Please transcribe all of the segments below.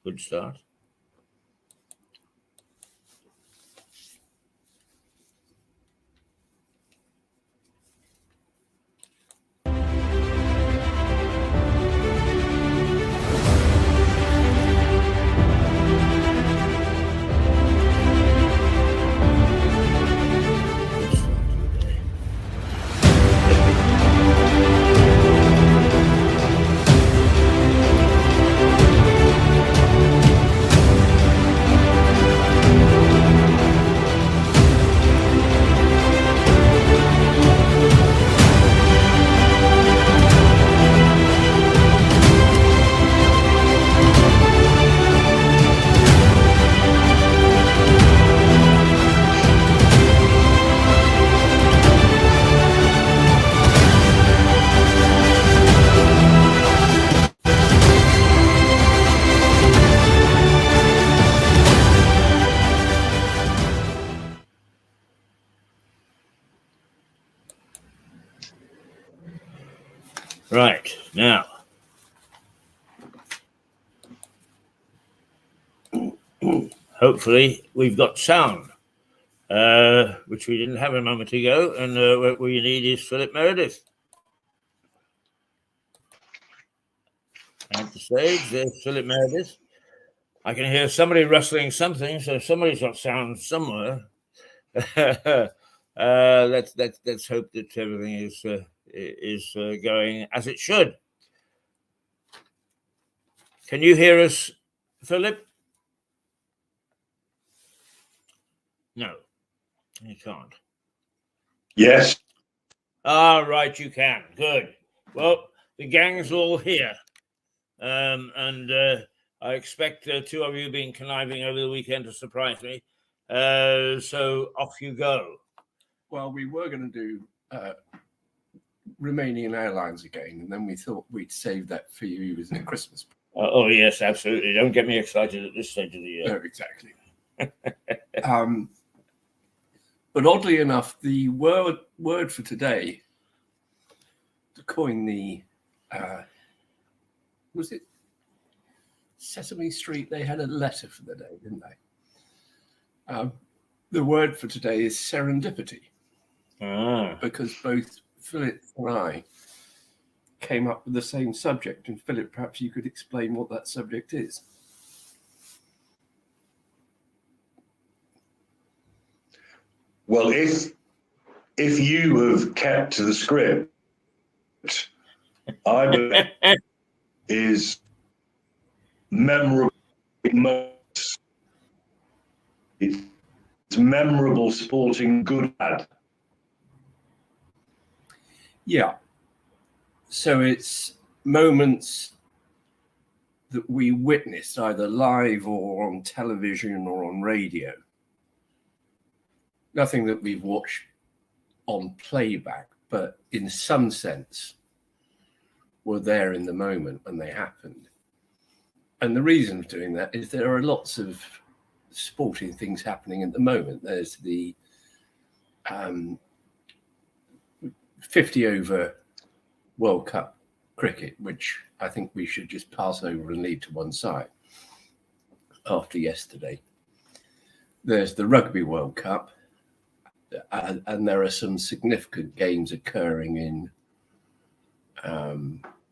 Good start. Right, now, hopefully we've got sound, which we didn't have a moment ago, and what we need is Philip Meredith. At the stage, there's Philip Meredith. I can hear somebody rustling something, so somebody's got sound somewhere. Let's hope that everything is going as it should. Can you hear us, Philip? No, you can't. Yes. Right, you can. Good. Well, the gang's all here. And I expect two of you being conniving over the weekend to surprise me. So off you go. Well, we were going to do Romanian Airlines again, and then we thought we'd save that for you as a Christmas. Oh, yes, absolutely. Don't get me excited at this stage of the year. No, exactly. But oddly enough, the word for today, to coin the, was it Sesame Street? They had a letter for the day, didn't they? The word for today is serendipity. Because both Philip and I came up with the same subject. And Philip, perhaps you could explain what that subject is. Well, if you have kept to the script, I believe is memorable. It's memorable sporting good ad. Yeah. So it's moments that we witnessed either live or on television or on radio. Nothing that we've watched on playback, but in some sense were there in the moment when they happened. And the reason for doing that is there are lots of sporting things happening at the moment. There's the 50-over World Cup cricket, which I think we should just pass over and leave to one side after yesterday. There's the Rugby World Cup, and there are some significant games occurring in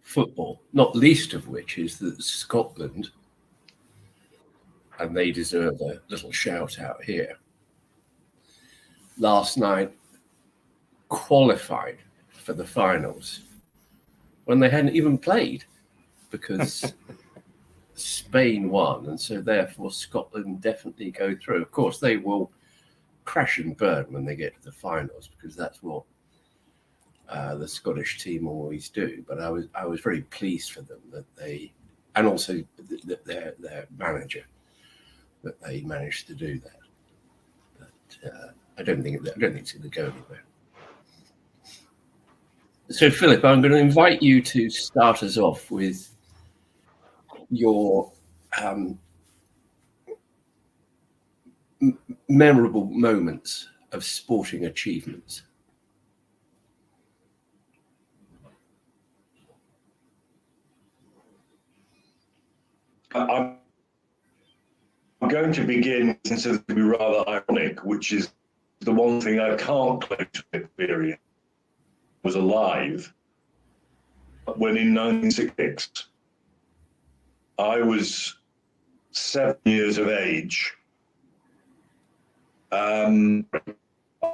football, not least of which is that Scotland, and they deserve a little shout out here, last night qualified for the finals when they hadn't even played because Spain won, and so therefore Scotland definitely go through. Of course, they will crash and burn when they get to the finals because that's what the Scottish team always do. But I was very pleased for them that they, and also their manager, that they managed to do that. But I don't think it's going to go anywhere. So, Philip, I'm going to invite you to start us off with your memorable moments of sporting achievements? I'm going to begin, since it will be rather ironic, which is the one thing I can't claim to experience was alive when in 1966 I was 7 years of age, 9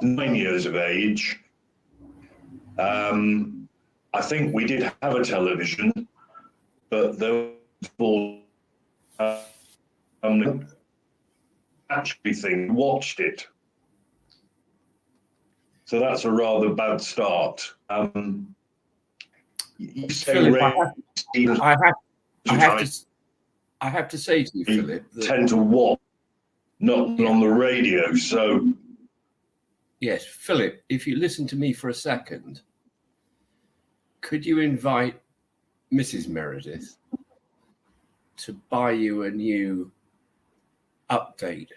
years of age. I think we did have a television, but there was actually watched it. So that's a rather bad start. You say Philip, I have to say to you, Philip, that, tend to watch, not on the radio. So yes, Philip, if you listen to me for a second, could you invite Mrs. Meredith to buy you a new update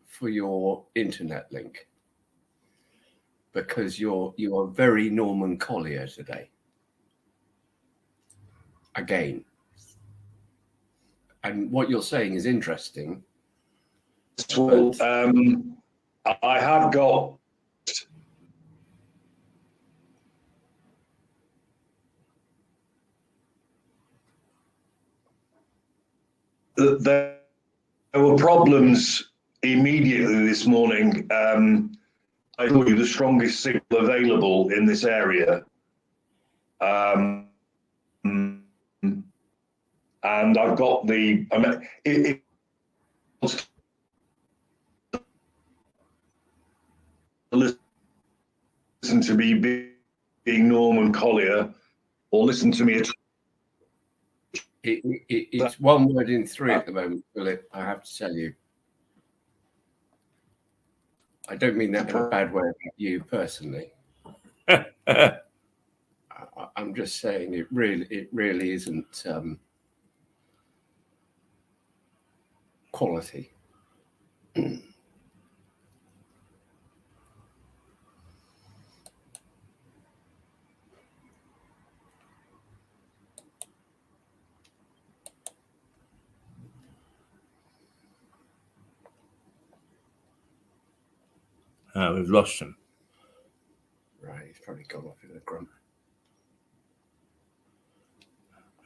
for your internet link? Because you are very Norman Collier today. Again. And what you're saying is interesting. well, I have got there were problems immediately this morning. I told you the strongest signal available in this area. And I've got the, it was listen to me being Norman Collier, or listen to me. It's one word in three at the moment, Philip, I have to tell you. I don't mean that in a bad way about you personally. I'm just saying it really isn't quality. We've lost him. Right, he's probably gone off in a grump.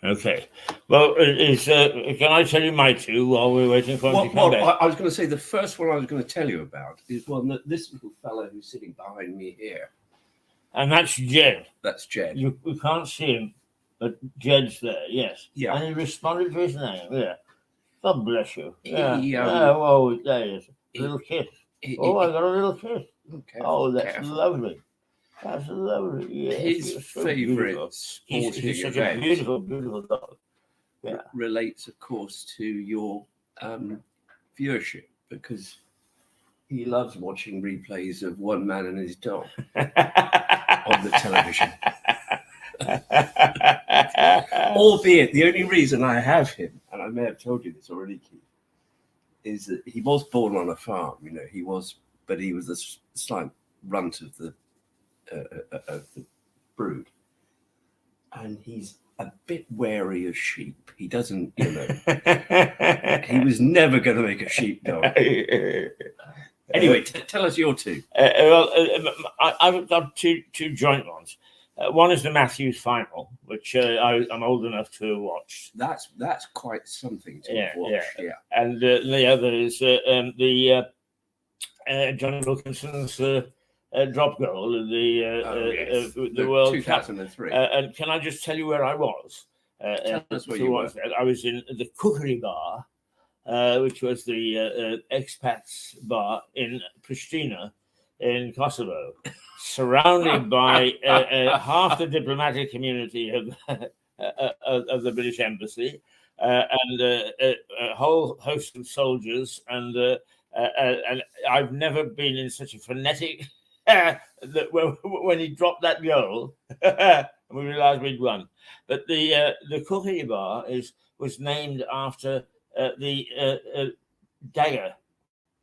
Okay. Well, can I tell you my two while we're waiting for him to come back? I was going to say the first one I was going to tell you about is one that this little fellow who's sitting behind me here. And that's Jed. That's Jed. We can't see him, but Jed's there, yes. Yeah. And he responded to his name, yeah. God bless you. Yeah. There he is. A little kiss. I got a little kiss. Careful, that's careful. Lovely. That's lovely. Yes, His favourite sporting he's such event a beautiful, beautiful dog. Yeah. relates, of course, to your viewership, because he loves watching replays of One Man and His Dog on the television. Albeit, the only reason I have him, and I may have told you this already, Keith, is that he was born on a farm. You know, but he was the slight runt of the brood, and he's a bit wary of sheep. He doesn't, you know, he was never going to make a sheepdog. Anyway, tell us your two. I've got two joint ones. One is the Matthews final, which I'm old enough to have watched. That's quite something to watch. Yeah. And the other is the Johnny Wilkinson's drop goal in the World 2003. Cup. And can I just tell you where I was? Tell us where you were. I was in the Kukri Bar, which was the expats bar in Pristina, in Kosovo, surrounded by half the diplomatic community of the British Embassy, and a whole host of soldiers, and I've never been in such a frenetic that when he dropped that goal, and we realised we'd won. But the Kukri Bar is was named after the dagger.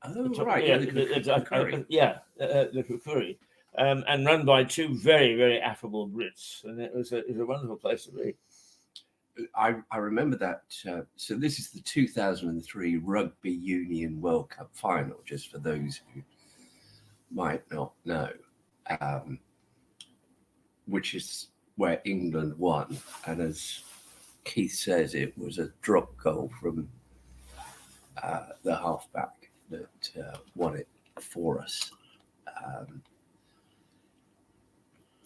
Oh, right. Yeah, the Kukuri, and run by two very, very affable Brits, and it was a wonderful place to be. I remember that. So this is the 2003 Rugby Union World Cup final, just for those who might not know, which is where England won. And as Keith says, it was a drop goal from the halfback that won it for us.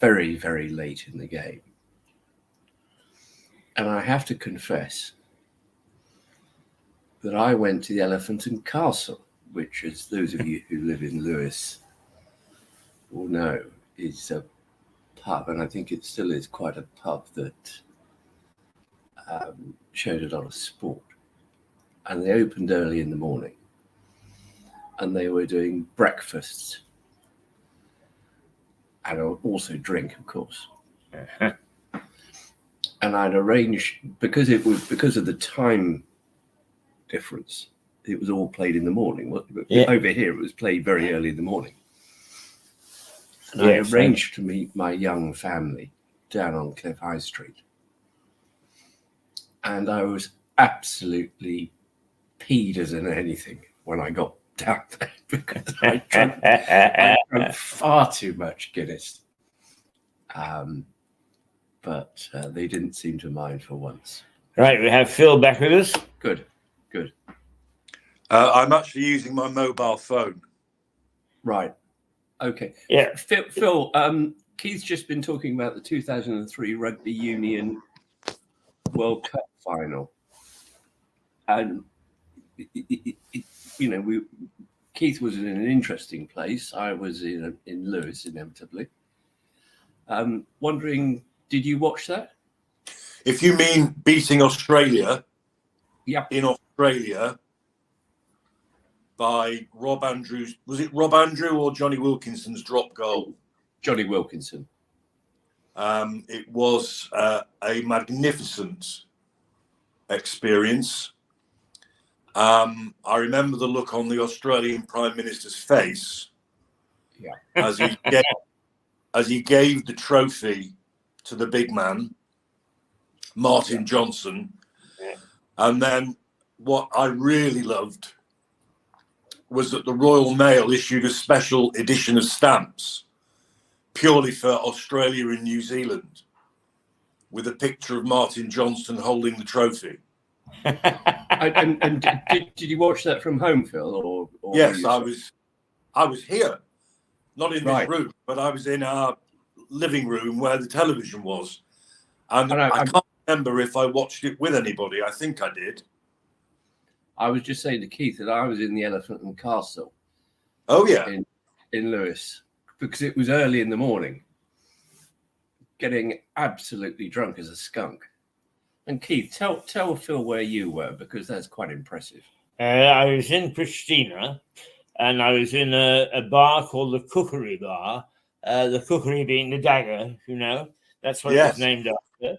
Very, very late in the game. And I have to confess that I went to the Elephant and Castle, which, as those of you who live in Lewes will know, is a pub, and I think it still is quite a pub that showed a lot of sport. And they opened early in the morning, and they were doing breakfasts and also drink, of course. And I'd arranged, because of the time difference, it was all played in the morning. Over here, it was played very early in the morning. And I arranged to meet my young family down on Cliff High Street. And I was absolutely peed as in anything when I got down there, because I drank far too much Guinness. But they didn't seem to mind for once. Right, we have Phil back with us. Good. I'm actually using my mobile phone. Right. Okay. Yeah. Phil, Keith's just been talking about the 2003 Rugby Union World Cup final. And, Keith was in an interesting place. I was in Lewes, inevitably. Wondering, did you watch that? If you mean beating Australia, in Australia by Rob Andrews, was it Rob Andrew or Johnny Wilkinson's drop goal? Johnny Wilkinson. It was a magnificent experience. I remember the look on the Australian Prime Minister's face as he gave the trophy to the big man, Martin Johnson. And then what I really loved was that the Royal Mail issued a special edition of stamps purely for Australia and New Zealand with a picture of Martin Johnson holding the trophy. and did you watch that from home, Phil? Or yes, I was here, not in this room, but I was in our living room where the television was, and I can't remember if I watched it with anybody. I think I did. I was just saying to Keith that I was in the Elephant and Castle. Oh yeah, in Lewes, because it was early in the morning, getting absolutely drunk as a skunk. And Keith, tell Phil where you were, because that's quite impressive. I was in Pristina, and I was in a bar called the Kukuri Bar. The Kukuri being the dagger, that's what it was named after.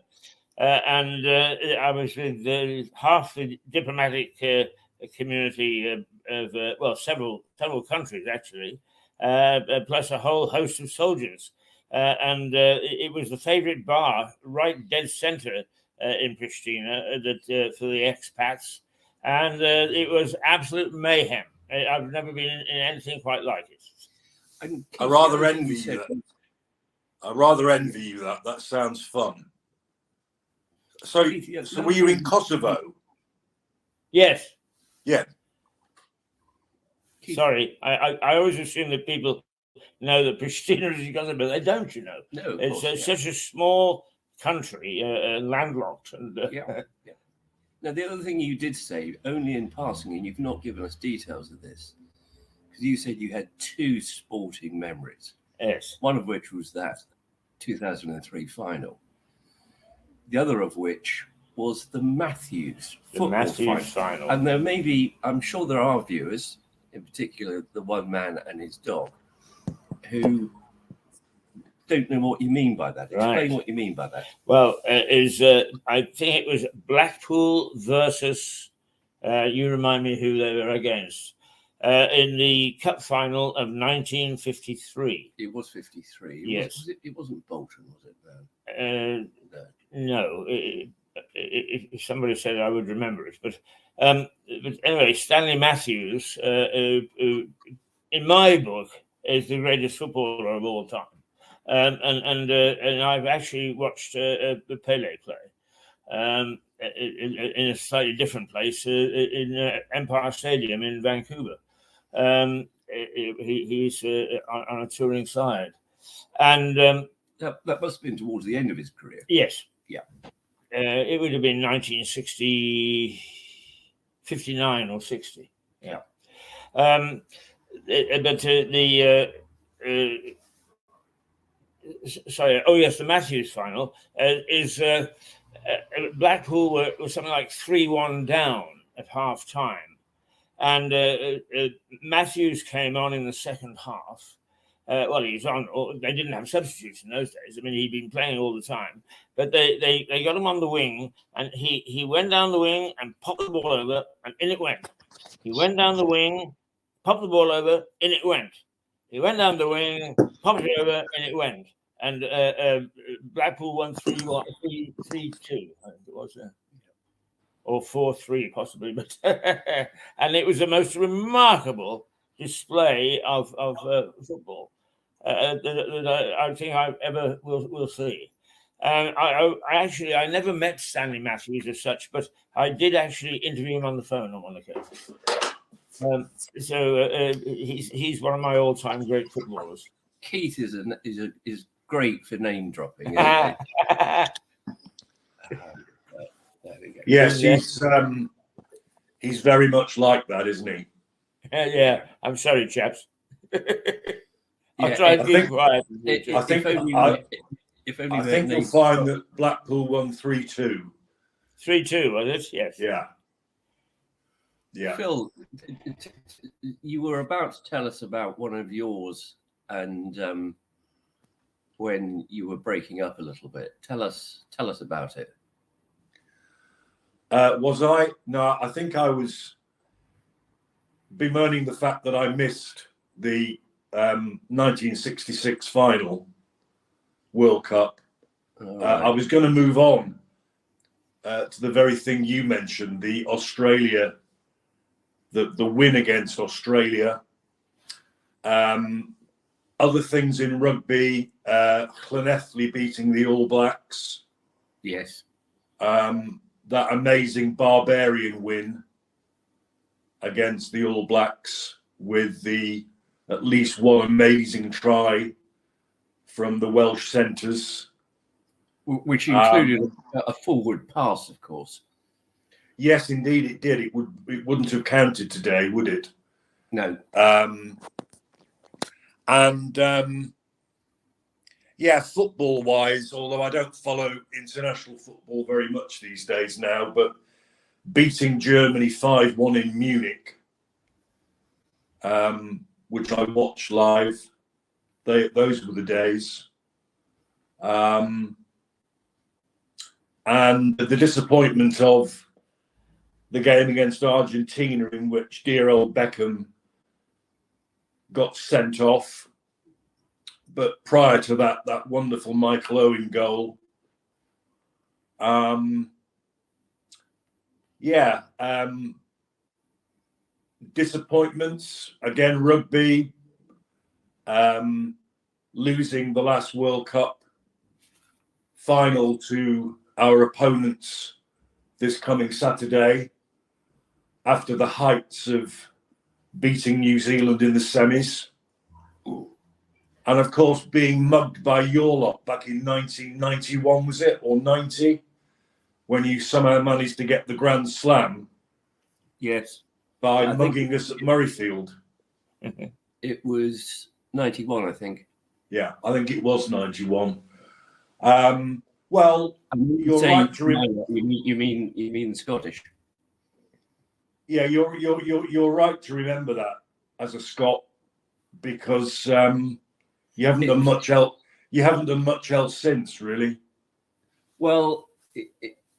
And I was with half the diplomatic community of several countries actually, plus a whole host of soldiers. And it was the favourite bar, right dead centre in Pristina, that for the expats, and it was absolute mayhem. I've never been in anything quite like it. I rather envy you that. I rather envy you that. That sounds fun. So were you in Kosovo? Yes. Yeah. Sorry, I always assume that people know that Pristina is in Kosovo, but they don't, No, it's such a small country, landlocked. And, Now, the other thing you did say, only in passing, and you've not given us details of this, because you said you had two sporting memories. Yes. One of which was that 2003 final. The other of which was the Matthews football final. And there may be, I'm sure there are viewers, in particular the one man and his dog, who don't know what you mean by that. Explain Right. what you mean by that. Well, I think it was Blackpool versus. You remind me who they were against in the cup final of 1953. It was 53. Yes. It wasn't Bolton, was it? No. If somebody said I would remember it, but anyway, Stanley Matthews, in my book, is the greatest footballer of all time. And I've actually watched Pele play in a slightly different place in Empire Stadium in Vancouver. He's on a touring side, and that must have been towards the end of his career. yes, Yeah. It would have been 1960, 59 or 60. Yeah. But the Matthews final is Blackpool were something like 3-1 down at half time, and Matthews came on in the second half. He was on. They didn't have substitutes in those days. I mean, he'd been playing all the time, but they got him on the wing, and he went down the wing and popped the ball over, and in it went. He went down the wing, popped the ball over, in it went. He went down the wing, popped it over, and it went. And Blackpool won 3-1, 3-2, I think it was, or 4-3 possibly. But and it was the most remarkable display of football that I think I ever will see. And I never met Stanley Matthews as such, but I did actually interview him on the phone on one occasion. He's one of my all-time great footballers. Keith is great for name dropping. Yeah, There we go. Yes, he's very much like that, isn't he? I'm sorry, chaps. I'll Yeah, try to I keep think- quiet. I think If only I their think you'll names find dropped. that Blackpool won 3-2. 3-2, was it? Yes. Yeah. Yeah. Phil, you were about to tell us about one of yours, and when you were breaking up a little bit. Tell us about it. Was I? No, I think I was bemoaning the fact that I missed the 1966 final World Cup. I was going to move on to the very thing you mentioned, the Australia, the win against Australia. Other things in rugby, Llanelli beating the All Blacks. Yes. That amazing Barbarian win against the All Blacks with at least one amazing try from the Welsh centres. Which included a forward pass, of course. Yes, indeed it did. It wouldn't have counted today, would it? No. Football-wise, although I don't follow international football very much these days now, but beating Germany 5-1 in Munich, which I watched live, those were the days. And the disappointment of the game against Argentina, in which dear old Beckham got sent off. But prior to that wonderful Michael Owen goal. Disappointments. Again, rugby. Losing the last World Cup final to our opponents this coming Saturday after the heights of beating New Zealand in the semis. And of course, being mugged by your lot back in 1991, was it? Or 90, when you somehow managed to get the Grand Slam. Yes. By mugging us at Murrayfield. It was 91, I think. Yeah, I think it was 91. Well, you're right to you mean Scottish. Yeah, you're right to remember that as a Scot, because you haven't done much else. you haven't done much else since, really. Well,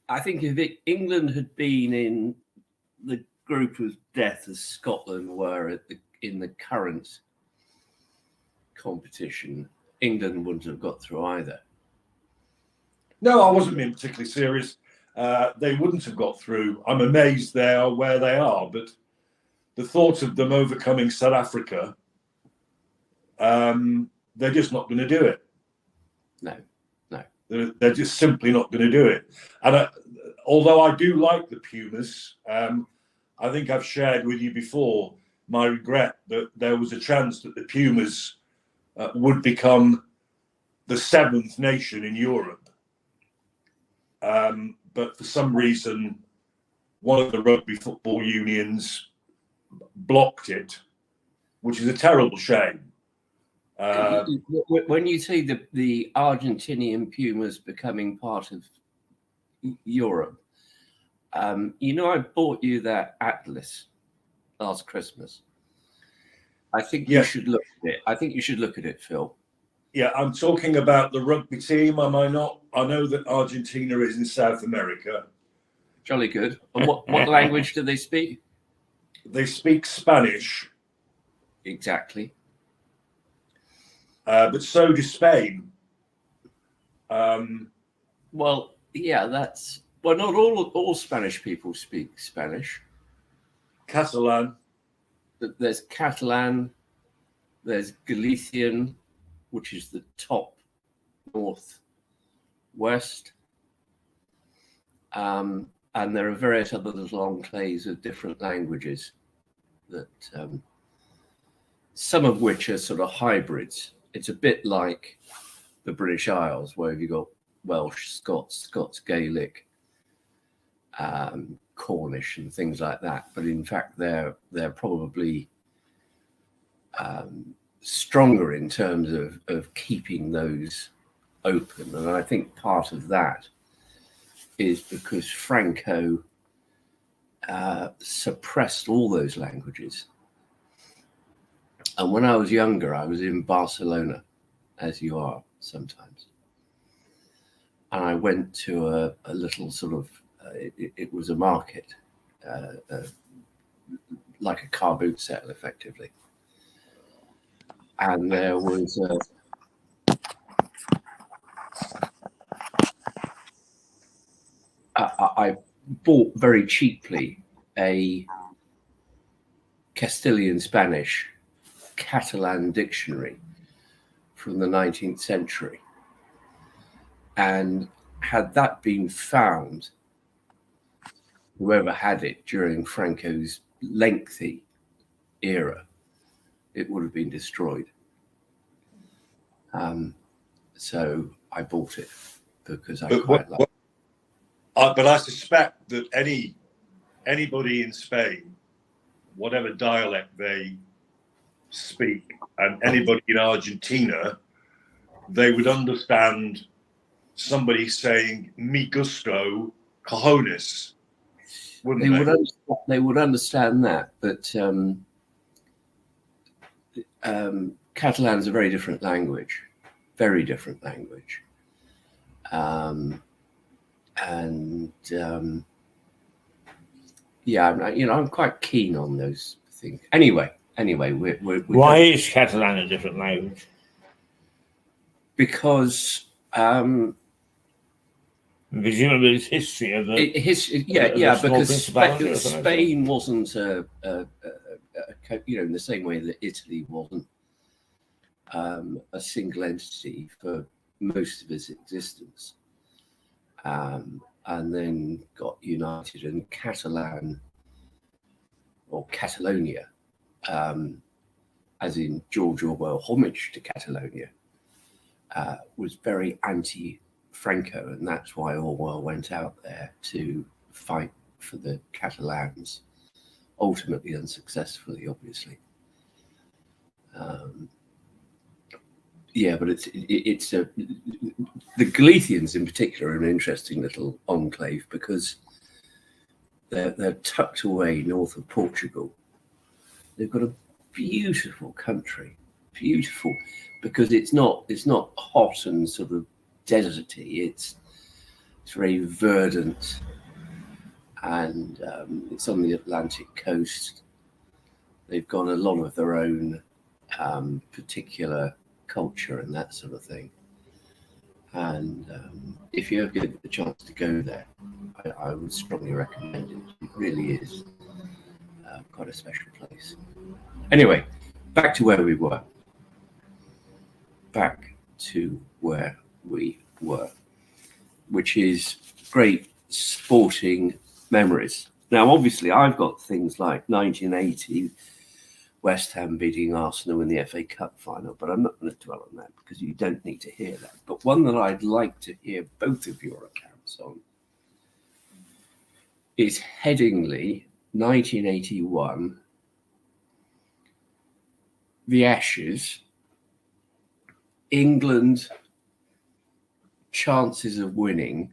I think if England had been in the group of death as Scotland were in the current competition, England wouldn't have got through either. No, I wasn't being particularly serious. They wouldn't have got through. I'm amazed they are where they are, but the thought of them overcoming South Africa, they're just not going to do it. No. They're just simply not going to do it. And although I do like the Pumas, I think I've shared with you before my regret that there was a chance that the Pumas would become the 7th nation in Europe. But for some reason, one of the rugby football unions blocked it, which is a terrible shame. When you see the Argentinian Pumas becoming part of Europe, I bought you that atlas last Christmas. I think you should look at it. I think you should look at it, Phil. Yeah, I'm talking about the rugby team, am I not? I know that Argentina is in South America. Jolly good. And what language do they speak? They speak Spanish. Exactly. But so does Spain. Well, yeah, not all Spanish people speak Spanish. Catalan. There's Catalan, there's Galician, which is the top northwest. And there are various other little enclaves of different languages that some of which are sort of hybrids. It's a bit like the British Isles, where you've got Welsh, Scots, Gaelic, Cornish, and things like that. But in fact, they're probably stronger in terms of keeping those open. And I think part of that is because Franco suppressed all those languages. And when I was younger, I was in Barcelona, as you are sometimes. And I went to a little sort of, it was a market, like a car boot sale, effectively. And there was I bought very cheaply a Castilian Spanish Catalan dictionary from the 19th century. And had that been found, whoever had it during Franco's lengthy era, it would have been destroyed. So I bought it because I quite like it. But I suspect that anybody in Spain, whatever dialect they speak, and anybody in Argentina, they would understand somebody saying "mi gusto cojones," wouldn't they? They would understand that, but Catalan is a very different language. I'm quite keen on those things. Anyway, why is Catalan a different language? Because presumably it's history of because Spain wasn't in the same way that Italy wasn't a single entity for most of its existence, and then got united, and Catalan or Catalonia, as in George Orwell homage to Catalonia, was very anti-Franco, and that's why Orwell went out there to fight for the Catalans, ultimately unsuccessfully, obviously. But it's the Galicians in particular are an interesting little enclave because they're tucked away north of Portugal. They've got a beautiful country, beautiful because it's not hot and sort of deserty. It's very verdant, and it's on the Atlantic coast. They've got a lot of their own particular culture and that sort of thing. And if you ever get the chance to go there, I would strongly recommend it. It really is quite a special place. Anyway, back to where we were. Which is great sporting memories. Now, obviously, I've got things like 1980, West Ham beating Arsenal in the FA Cup final, but I'm not going to dwell on that because you don't need to hear that. But one that I'd like to hear both of your accounts on is Headingley, 1981, the Ashes, England chances of winning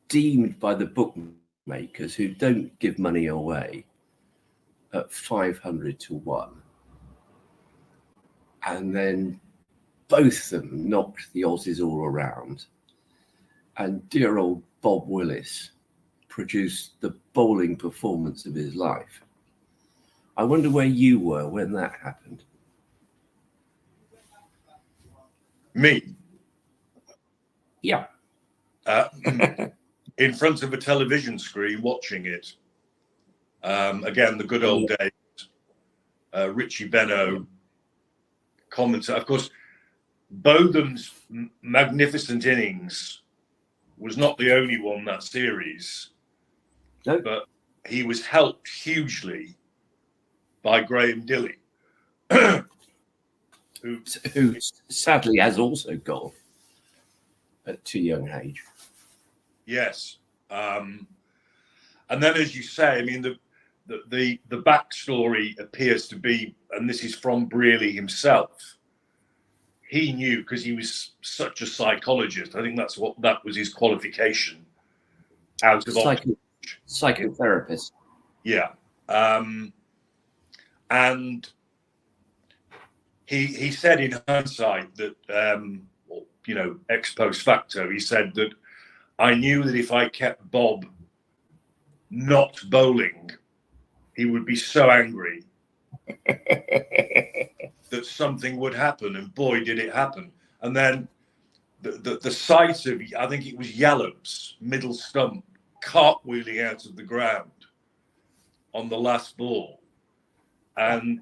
deemed by the bookmakers who don't give money away at 500 to 1. And then both of them knocked the Aussies all around. And dear old Bob Willis produced the bowling performance of his life. I wonder where you were when that happened. Me? Yeah. In front of a television screen watching it. Again, the good old days. Richie Benaud commentator. Of course, Botham's magnificent innings was not the only one that series. No. But he was helped hugely by Graham Dilley, who sadly has also gone at too young age. Yes. And then, as you say, I mean, the backstory appears to be, and this is from Brearley himself, he knew because he was such a psychologist. I think that was his qualification out of Psychotherapist. Yeah. And he said in hindsight that, ex post facto, he said that I knew that if I kept Bob not bowling, he would be so angry that something would happen. And boy, did it happen. And then the sight of, I think it was Yallop's middle stump cartwheeling out of the ground on the last ball. And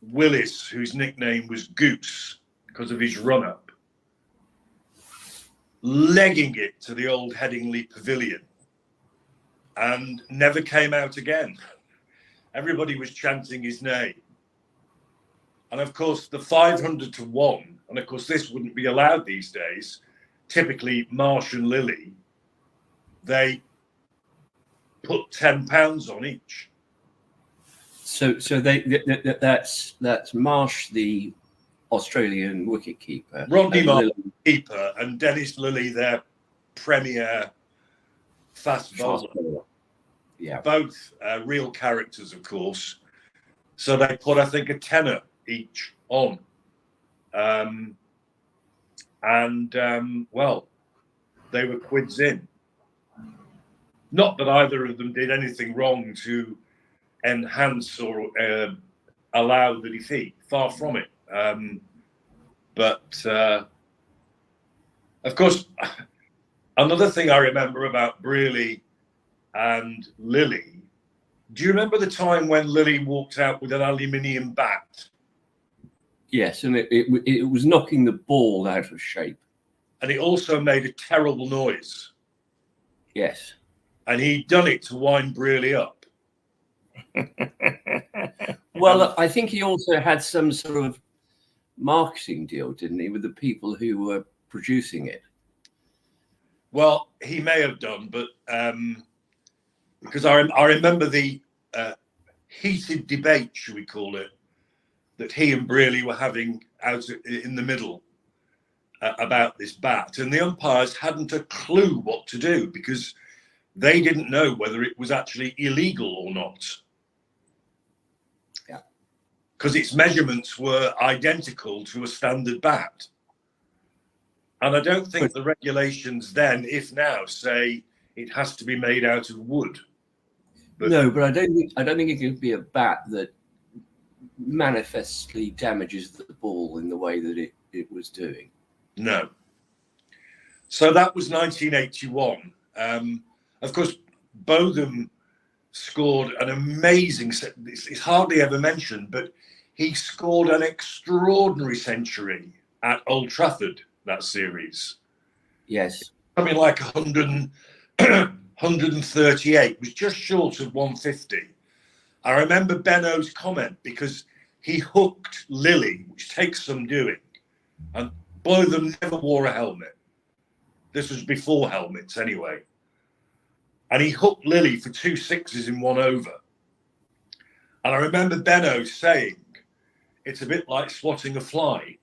Willis, whose nickname was Goose because of his run-up, legging it to the old Headingley Pavilion and never came out again. Everybody was chanting his name. And of course, the 500 to 1, and of course, this wouldn't be allowed these days. Typically, Marsh and Lilly, they put £10 on each. So that's Marsh, the Australian wicketkeeper, Rodney Marsh, keeper, and Dennis Lilly, their premier fast bowler. Yeah, both real characters, of course. So they put, I think, a tenner each on, well, they were quids in. Not that either of them did anything wrong to enhance or allow the defeat. Far from it. But of course, another thing I remember about Brearley and Lilly. Do you remember the time when Lilly walked out with an aluminium bat? Yes, and it was knocking the ball out of shape. And it also made a terrible noise. Yes. And he'd done it to wind Brearley up. Well, I think he also had some sort of marketing deal, didn't he, with the people who were producing it? Well, he may have done, but because I remember the heated debate, should we call it, that he and Brearley were having out in the middle about this bat. And the umpires hadn't a clue what to do because they didn't know whether it was actually illegal or not. Yeah. because its measurements were identical to a standard bat. And I don't think the regulations then, if now, say it has to be made out of wood. No, but I don't think it could be a bat that manifestly damages the ball in the way that it was doing. No. So that was 1981. Of course, Botham scored an amazing, it's hardly ever mentioned, but he scored an extraordinary century at Old Trafford, that series. Yes. Something like 138, was just short of 150. I remember Benno's comment because he hooked Lilly, which takes some doing, and Botham never wore a helmet. This was before helmets anyway. And he hooked Lilly for 2 sixes in 1 over. And I remember Benno saying, it's a bit like swatting a fly.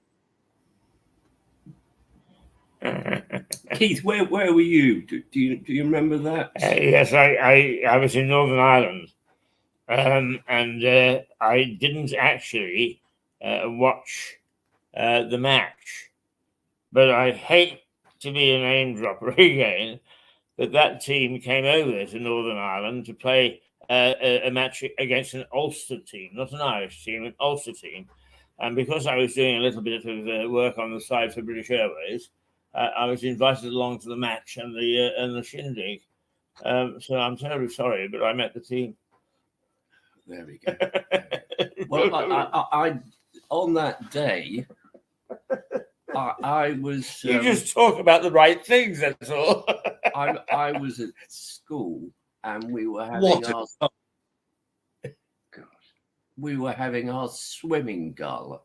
Keith, where were you? Do you remember that? Yes, I was in Northern Ireland, and I didn't actually watch the match, but I hate to be a name dropper again. But that team came over to Northern Ireland to play a match against an Ulster team, not an Irish team, an Ulster team. And because I was doing a little bit of work on the side for British Airways, I was invited along to the match and the shindig. So I'm terribly sorry, but I met the team. There we go. Well, I on that day, I was. You just talk about the right things. That's all. I was at school, and we were having our swimming gala.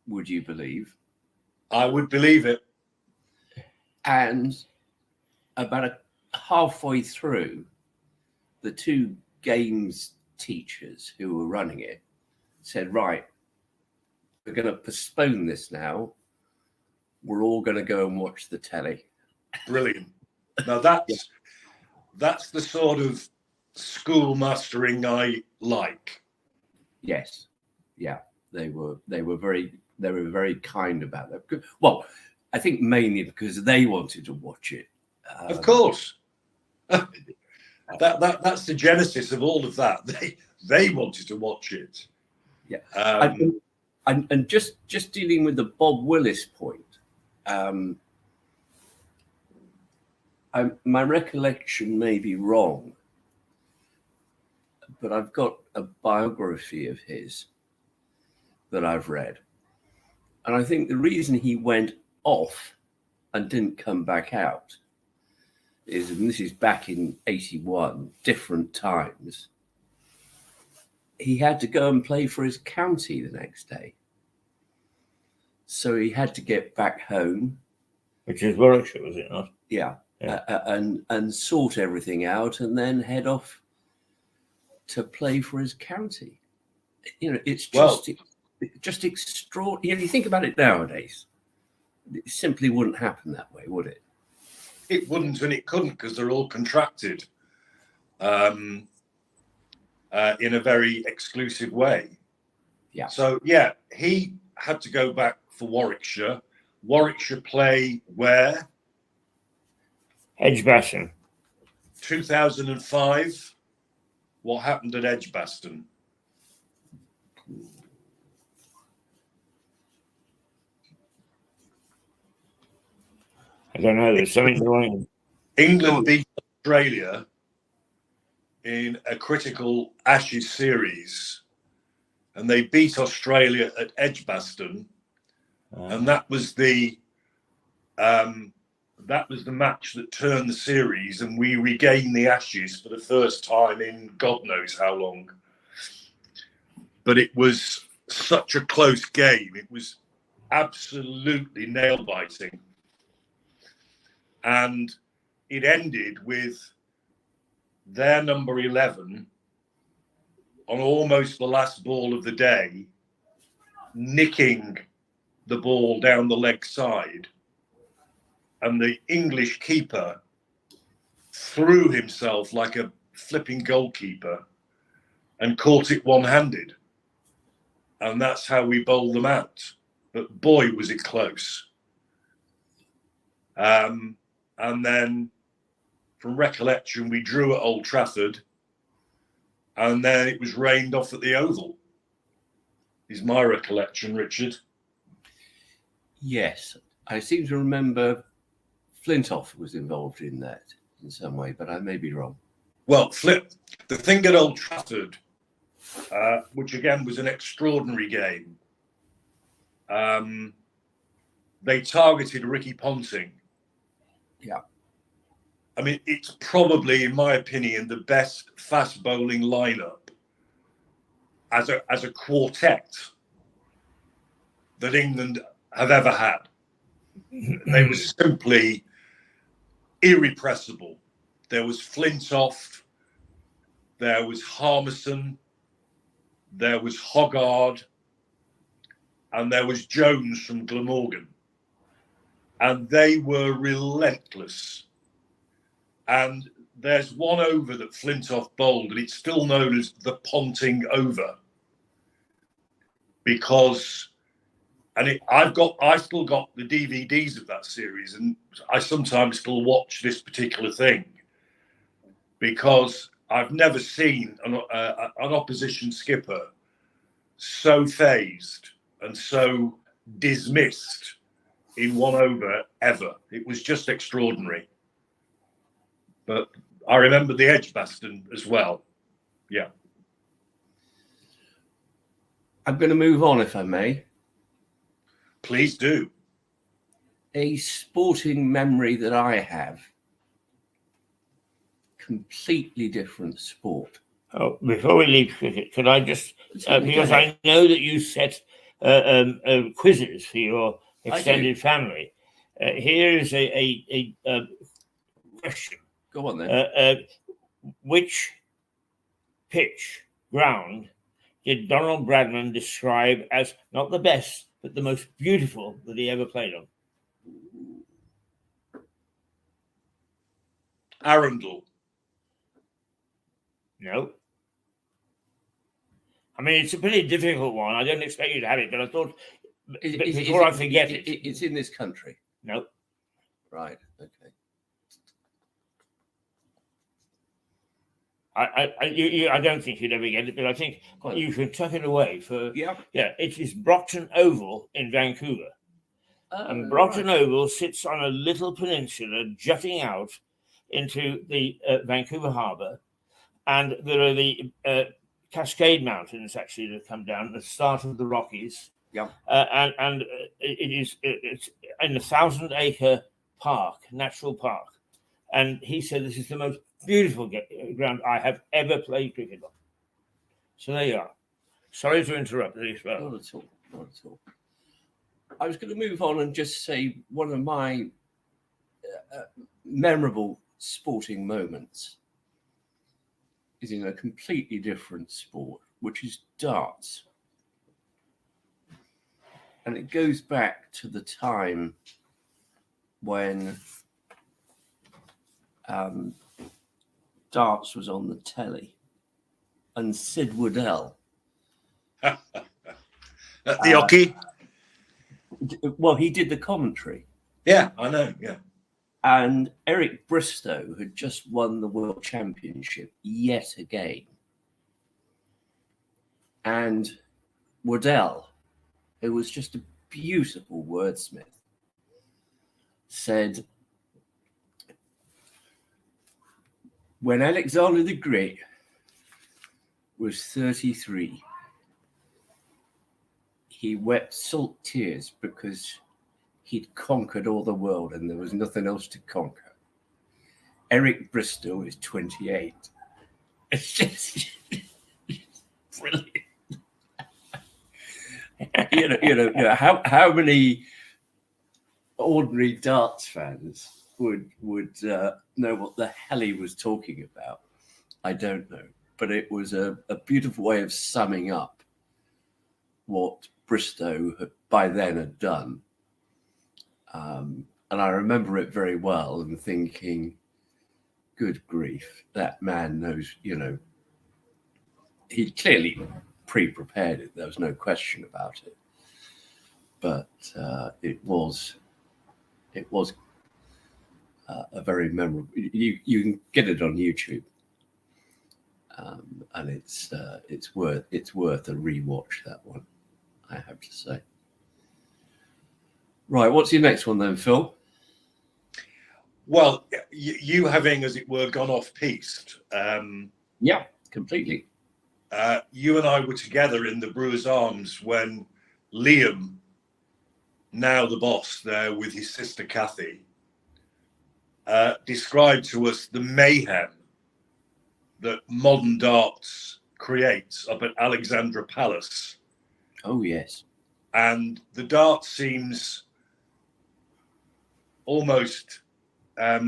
Would you believe? I would believe it. And about halfway through, the 2 games teachers who were running it said, right, we're going to postpone this now. We're all going to go and watch the telly. Brilliant. Now that's the sort of school mastering I like. Yes. Yeah. They were very kind about that. Well, I think mainly because they wanted to watch it. Of course. That's the genesis of all of that. They wanted to watch it. Yeah. And just dealing with the Bob Willis point, my recollection may be wrong, but I've got a biography of his that I've read. And I think the reason he went off and didn't come back out is, and this is back in 81, different times, he had to go and play for his county the next day. So he had to get back home. Which is Warwickshire, was it not? Yeah. And sort everything out and then head off to play for his county. You know, it's just extraordinary. You know, you think about it nowadays, it simply wouldn't happen that way, would it? It wouldn't, and it couldn't, because they're all contracted in a very exclusive way. Yeah. So, yeah, he had to go back for Warwickshire. Warwickshire play where? Edgbaston. 2005. What happened at Edgbaston? I don't know. There's something going. England beat Australia in a critical Ashes series, and they beat Australia at Edgbaston, and that was the match that turned the series, and we regained the Ashes for the first time in God knows how long. But it was such a close game. It was absolutely nail-biting. And it ended with their number 11 on almost the last ball of the day, nicking the ball down the leg side. And the English keeper threw himself like a flipping goalkeeper and caught it one-handed. and that's how we bowled them out. But boy, was it close. And then, from recollection, we drew at Old Trafford, and then it was rained off at the Oval. Is my recollection, Richard? Yes, I seem to remember Flintoff was involved in that in some way, but I may be wrong. Well, the thing at Old Trafford, which again was an extraordinary game, they targeted Ricky Ponting. Yeah. I mean, it's probably, in my opinion, the best fast bowling lineup as a quartet that England have ever had. They were simply irrepressible. There was Flintoff, there was Harmison, there was Hoggard, and there was Jones from Glamorgan. And they were relentless. And there's one over that Flintoff bowled, and it's still known as the Ponting over. Because, I still got the DVDs of that series, and I sometimes still watch this particular thing because I've never seen an opposition skipper so phased and so dismissed in one over ever. It was just extraordinary. But I remember the Edgbaston as well. Yeah. I'm going to move on, if I may. Please do. A sporting memory that I have. Completely different sport. Oh, before we leave cricket, could I just, because I know that you set quizzes for your extended family. Here is a question. Go on then. Which ground did Donald Bradman describe as not the best, but the most beautiful that he ever played on? Arundel. No. I mean, it's a pretty difficult one. I don't expect you to have it, but I thought before I forget it. It's in this country. No. Right. Okay. I don't think you'd ever get it, but I think you should tuck it away for. Yeah. Yeah, it is Brockton Oval in Vancouver. And Brockton Oval sits on a little peninsula jutting out into the Vancouver Harbour. And there are the Cascade Mountains, actually, that come down at the start of the Rockies. Yeah. And it's in a 1,000-acre park, natural park. And he said this is the most beautiful ground I have ever played cricket on. So there you are. Sorry to interrupt. Not at all. Not at all. I was going to move on and just say one of my memorable sporting moments is in a completely different sport, which is darts. And it goes back to the time when darts was on the telly and Sid Waddell. The hockey? Well, he did the commentary. Yeah, I know, yeah. And Eric Bristow had just won the World Championship yet again. And Waddell, who was just a beautiful wordsmith, said, when Alexander the Great was 33, he wept salt tears because he'd conquered all the world and there was nothing else to conquer. Eric Bristow is 28. It's just brilliant. you know how many ordinary darts fans would know what the hell he was talking about? I don't know, but it was a beautiful way of summing up what Bristow by then had done. And I remember it very well and thinking, good grief, that man knows, he clearly pre-prepared it. There was no question about it. But it was a very memorable. You can get it on YouTube, and it's worth a rewatch, that one, I have to say. Right, what's your next one then, Phil? Well, you having, as it were, gone off piste. Yeah, completely. You and I were together in the Brewers Arms when Liam, now the boss there with his sister Kathy, described to us the mayhem that modern darts creates up at Alexandra Palace. Oh, yes. And the dart seems almost a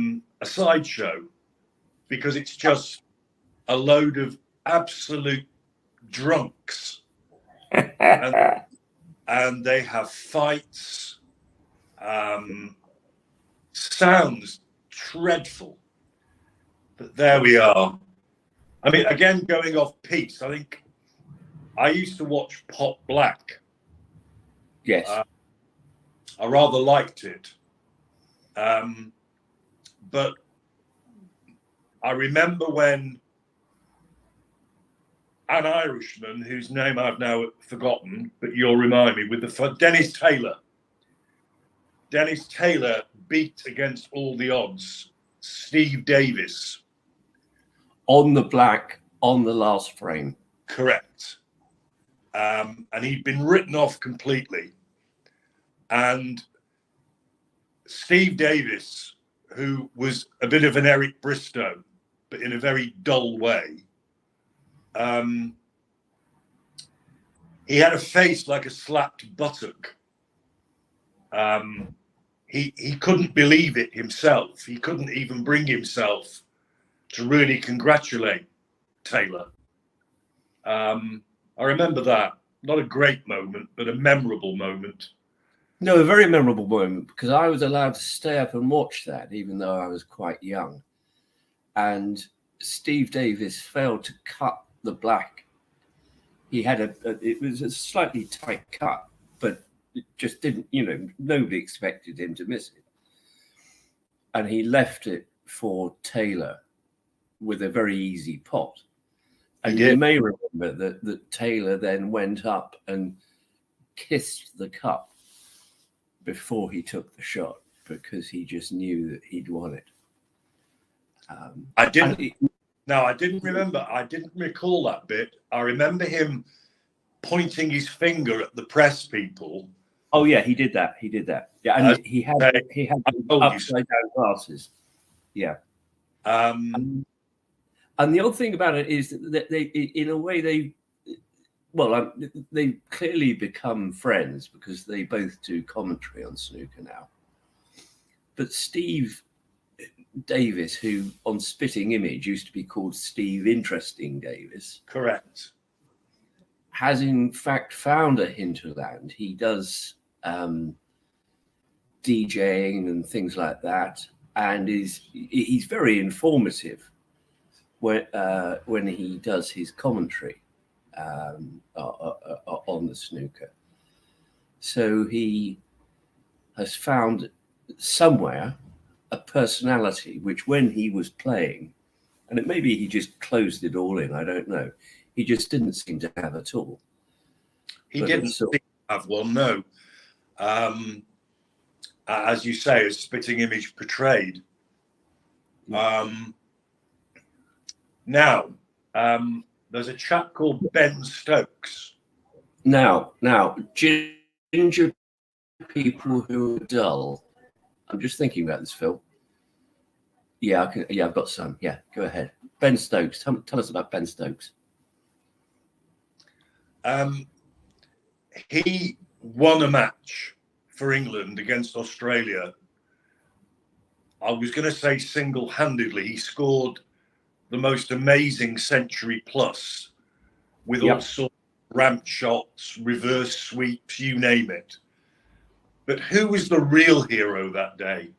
sideshow, because it's just a load of absolute drunks. and they have fights. Sounds dreadful. But there we are. I mean, again, going off piste, I think I used to watch Pot Black. Yes. I rather liked it. But I remember when an Irishman, whose name I've now forgotten, but you'll remind me, with Dennis Taylor. Dennis Taylor beat against all the odds Steve Davis. On the black, on the last frame. Correct. And he'd been written off completely. And Steve Davis, who was a bit of an Eric Bristow, but in a very dull way, he had a face like a slapped buttock. He couldn't believe it himself. He couldn't even bring himself to really congratulate Taylor. I remember that. Not a great moment, but a memorable moment. No, a very memorable moment, because I was allowed to stay up and watch that, even though I was quite young. And Steve Davis failed to cut the black. He had it was a slightly tight cut, but it just didn't, nobody expected him to miss it. And he left it for Taylor with a very easy pot. And you may remember that Taylor then went up and kissed the cup before he took the shot, because he just knew that he'd won it. I didn't remember. I didn't recall that bit. I remember him pointing his finger at the press people. Oh yeah, he did that. Yeah, and he had upside down glasses. Yeah. And the odd thing about it is that they, in a way, they clearly become friends, because they both do commentary on snooker now. But Steve Davis, who on Spitting Image used to be called Steve Interesting Davis, correct, has in fact found a hinterland. He does DJing and things like that, and he's very informative when he does his commentary on the snooker. So he has found somewhere a personality which, when he was playing, and it maybe he just closed it all in, I don't know, he just didn't seem to have at all. He didn't have one, no. As you say, as Spitting Image portrayed. Now, there's a chap called Ben Stokes. Now, ginger people who are dull. I'm just thinking about this, Phil. Yeah, I've got some. Yeah, go ahead. Ben Stokes. Tell us about Ben Stokes. He won a match for England against Australia. I was going to say single-handedly. He scored the most amazing century plus with all sorts of ramp shots, reverse sweeps, you name it. But who was the real hero that day?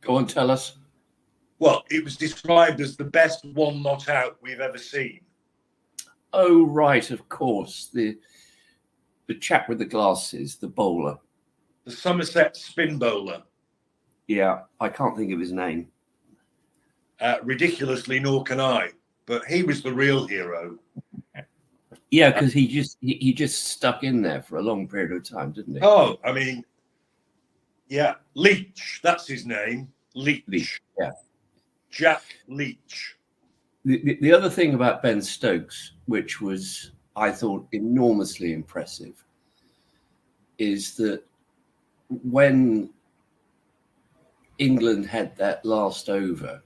Go on, tell us. Well, it was described as the best one not out we've ever seen. Oh, right, of course. The chap with the glasses, the bowler. The Somerset spin bowler. Yeah, I can't think of his name. Ridiculously, nor can I. But he was the real hero. Yeah, because he just stuck in there for a long period of time, didn't he? Oh, I mean, yeah, Leach. That's his name. Leach. Yeah. Jack Leach. The other thing about Ben Stokes, which was, I thought, enormously impressive, is that when England had that last over,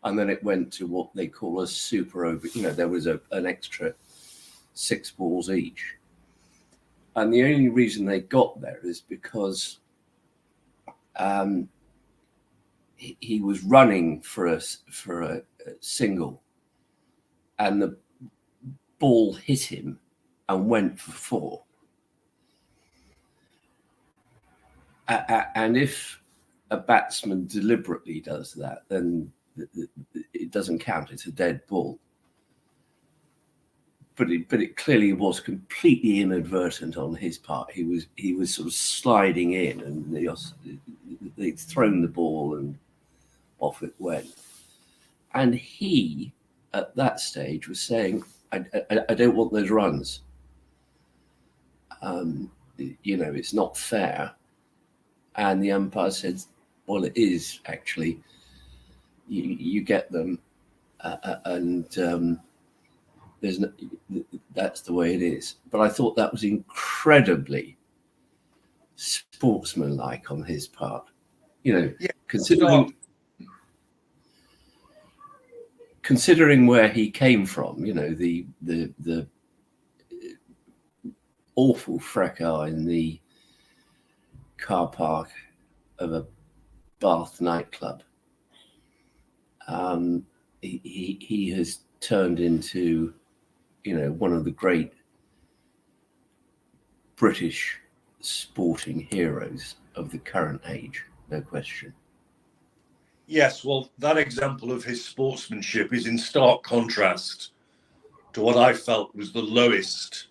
and then it went to what they call a super over, there was an extra 6 balls each. And the only reason they got there is because he was running for a single, and the ball hit him and went for 4. And if a batsman deliberately does that, then it doesn't count. It's a dead ball. But it clearly was completely inadvertent on his part. He was sort of sliding in, and they'd thrown the ball and off it went. And he, at that stage, was saying, I don't want those runs. It's not fair. And the umpire said, well, it is actually. You get them, and there's no, that's the way it is. But I thought that was incredibly sportsmanlike on his part. Considering where he came from, the awful fracas in the car park of a Bath nightclub. He has turned into, one of the great British sporting heroes of the current age, no question. Yes, well, that example of his sportsmanship is in stark contrast to what I felt was the lowest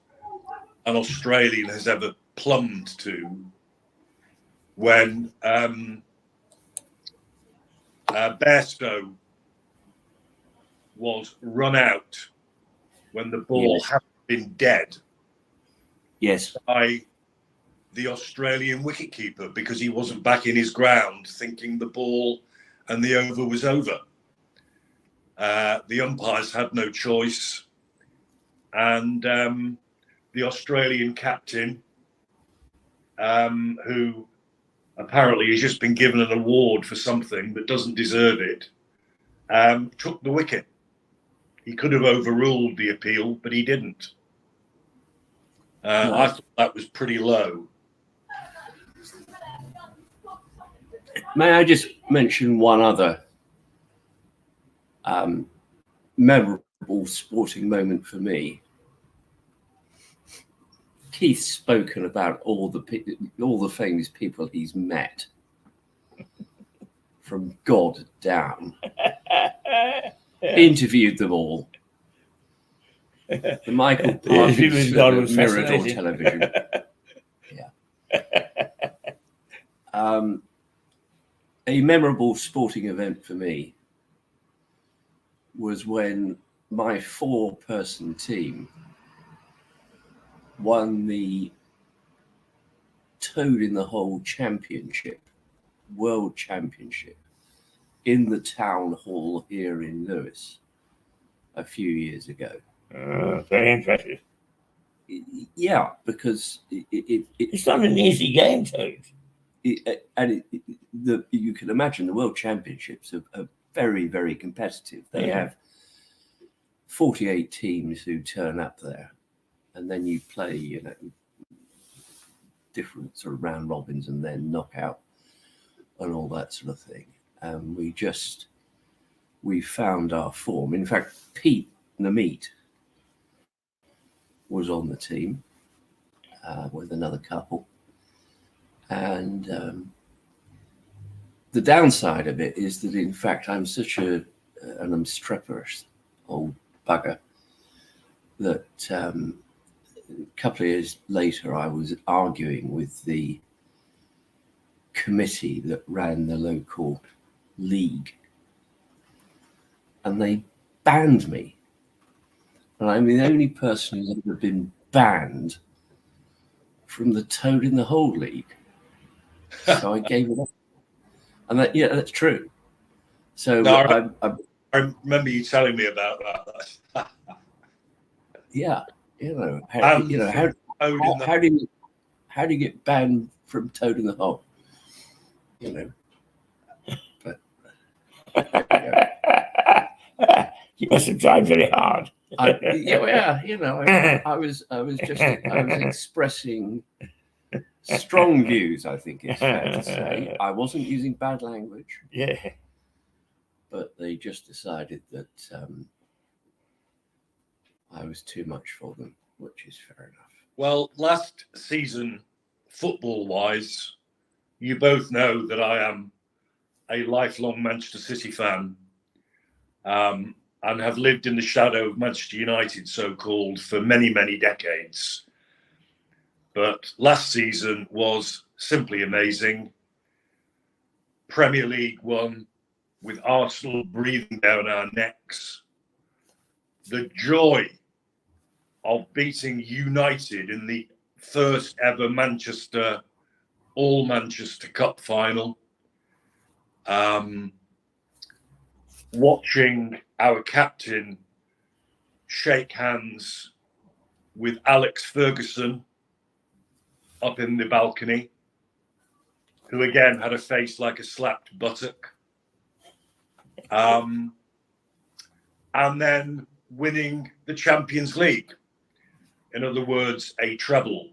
an Australian has ever plumbed to when Bairstow was run out when the ball had been dead. Yes. By the Australian wicketkeeper, because he wasn't back in his ground, thinking the ball and the over was over. The umpires had no choice, and the Australian captain, who apparently has just been given an award for something but doesn't deserve it, took the wicket. He could have overruled the appeal, but he didn't. I thought that was pretty low. May I just mention one other memorable sporting moment for me? Keith's spoken about all the famous people he's met, from God down. Interviewed them all. The Michael Parkinson Mirador television. Yeah. A memorable sporting event for me was when my 4-person team won the Toad in the Hole Championship, World Championship, in the town hall here in Lewes a few years ago. Very impressive. Yeah, because it's not an easy game, Toad. You can imagine the World Championships are very, very competitive. They have 48 teams who turn up there, and then you play, different sort of round robins and then knockout and all that sort of thing. And we found our form. In fact, Pete Nemeet was on the team with another couple. And the downside of it is that, in fact, I'm such an obstreperous old bugger that a couple of years later I was arguing with the committee that ran the local league, and they banned me. And I'm the only person who's ever been banned from the Toad in the Hole League. So I gave it up. And that's true. So No, I remember you telling me about that. yeah, how do you get banned from Toad in the Hole? But you must have tried very hard. I was expressing strong views, I think it's fair to say. I wasn't using bad language. Yeah. But they just decided that I was too much for them, which is fair enough. Well, last season, football-wise, you both know that I am a lifelong Manchester City fan, and have lived in the shadow of Manchester United, so-called, for many, many decades. But last season was simply amazing. Premier League won with Arsenal breathing down our necks. The joy of beating United in the first ever All-Manchester Cup final. Watching our captain shake hands with Alex Ferguson up in the balcony, who again had a face like a slapped buttock. And then winning the Champions League. In other words, a treble.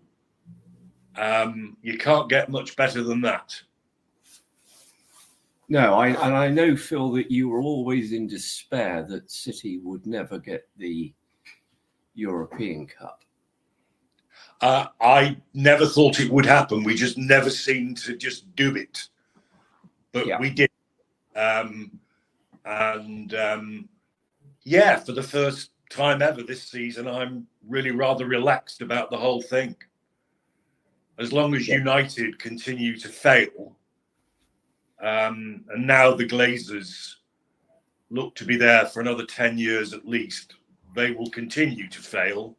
You can't get much better than that. No, I know, Phil, that you were always in despair that City would never get the European Cup. I never thought it would happen. We just never seemed to just do it. But we did. For the first time ever this season, I'm really rather relaxed about the whole thing. As long as United continue to fail, and now the Glazers look to be there for another 10 years at least, they will continue to fail.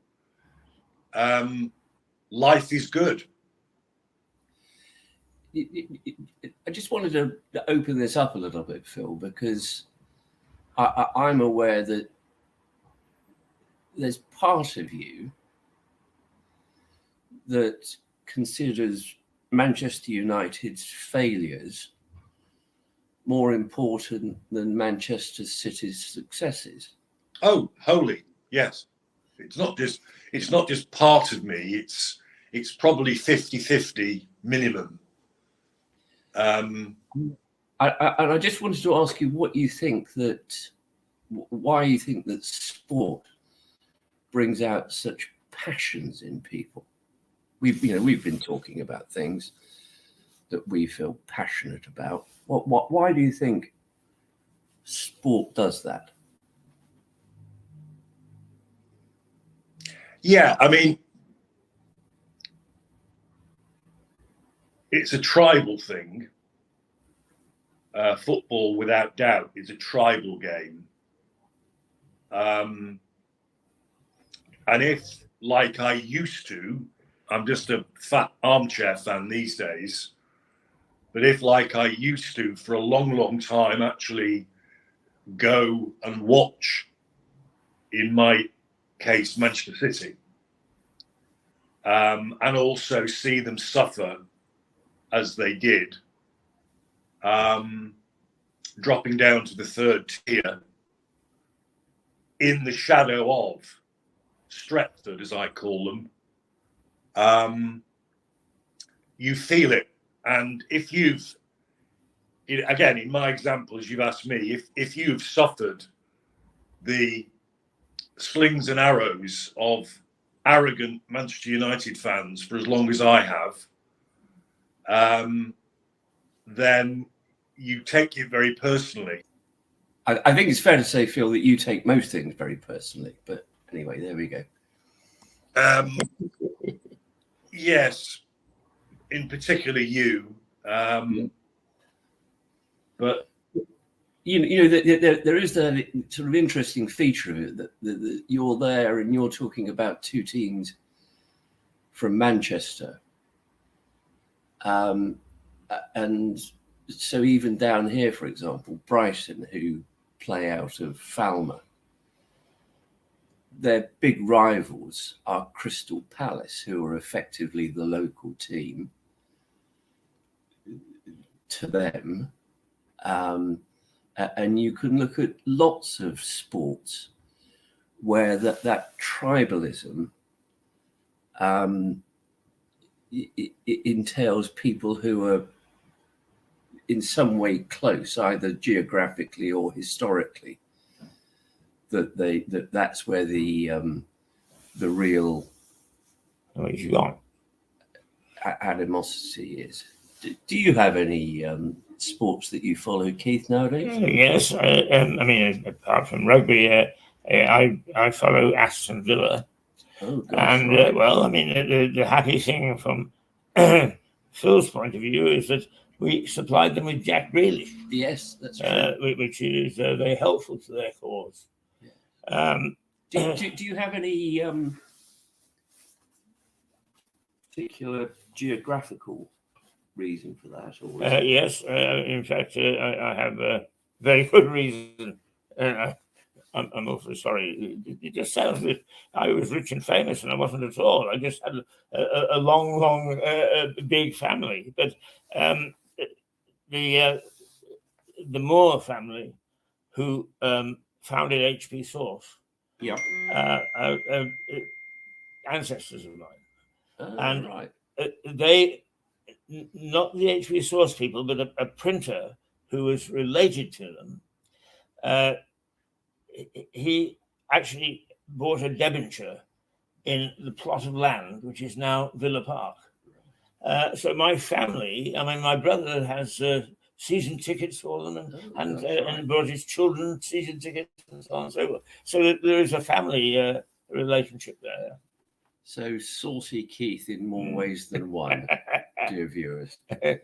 Life is good. I just wanted to open this up a little bit, Phil, because I'm aware that there's part of you that considers Manchester United's failures more important than Manchester City's successes. Oh, wholly, yes. It's not just part of me. It's probably 50-50 minimum. I just wanted to ask you why you think that sport brings out such passions in people. We've been talking about things that we feel passionate about. Why do you think sport does that? Yeah, I mean, it's a tribal thing. Football, without doubt, is a tribal game. And if, like I used to, I'm just a fat armchair fan these days, but if, like I used to, for a long, long time, actually go and watch, in my case, Manchester City, and also see them suffer as they did, dropping down to the third tier in the shadow of Stretford, as I call them, you feel it. And if you've, again, in my example, as you've asked me, if you've suffered the slings and arrows of arrogant Manchester United fans for as long as I have, then you take it very personally. I think it's fair to say, Phil, that you take most things very personally. But anyway, there we go. Yes, in particular you. But there is a sort of interesting feature of it that you're there and you're talking about two teams from Manchester, and so even down here, for example, Brighton, who play out of Falmer, their big rivals are Crystal Palace, who are effectively the local team to them. And you can look at lots of sports where that tribalism it entails people who are in some way close, either geographically or historically. That's where the real animosity is. Do you have any sports that you follow, Keith, nowadays? Yes, I mean, apart from rugby, I follow Aston Villa. Oh, gosh, and right. well, I mean, the happy thing from Phil's point of view is that we supplied them with Jack Grealish. Yes, that's true. Which is very helpful to their cause. Do you have any particular geographical reason for that? Or yes, in fact, I have a very good reason. I'm awfully sorry. It just sounds that I was rich and famous, and I wasn't at all. I just had a long, big family. But the Moore family, who founded HP Source, yeah, ancestors of mine, and right. They, not the HP Source people, but a printer who was related to them. He actually bought a debenture in the plot of land which is now Villa Park. So my family, I mean, my brother has season tickets for them, and brought his children season tickets and so on and so forth. So there is a family relationship there. So saucy Keith in more ways than one, dear viewers. It